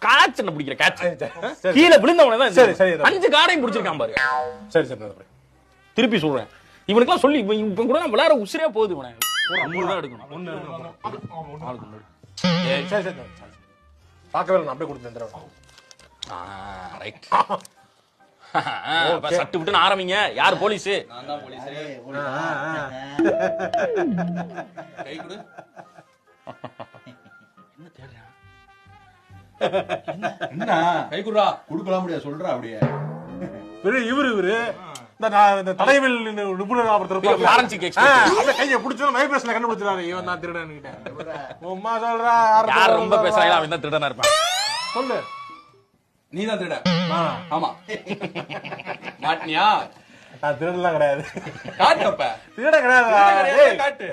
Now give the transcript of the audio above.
காய்ச்சல் பிடிக்கிற காய்ச்சல் கீழே விழுந்தவனதான் 5 காடையும் பிடிச்சிருக்கான் பாரு. சரி சரி திருப்பி சொல்றேன், இவனுக்குலாம் சொல்லி இப்ப கூட நான் விளையாட உசிரே போகுது. இவனை 3 தான் எடுக்கணும். சரி சரி பார்க்கவே நான் அப்படியே கொடுத்து தந்துடுறேன். ரைட். சட்டு விட்டு ஆரம்பிங்க. யார் போலீஸ்? நான் தான் போலீஸ். கை கொடு. என்ன தேடுறான்? என்ன கை குடுறா? குடுக்கலாம் முடியாது சொல்றா அப்படியே. இவரு இந்த தடைவில் நிபுணர் ஃபாரன்சிக் எக்ஸ்பர்ட் கையை பிடிச்சோம் வைப்ரேஷன்ல கண்டுபிடிச்சாரு. இவன் தான் திருடன்கிட்ட உம்மா சொல்றா. யார் ரொம்ப பேசுறாங்களோ அவன் தான் திருடனா இருப்பான். சொல்லு. நீ தான் திருட. ஆமா. மாட்டினியா? நான் திருடலாம் கிடையாது. காட்டு அப்ப. திருட கிடையாது. காட்டு.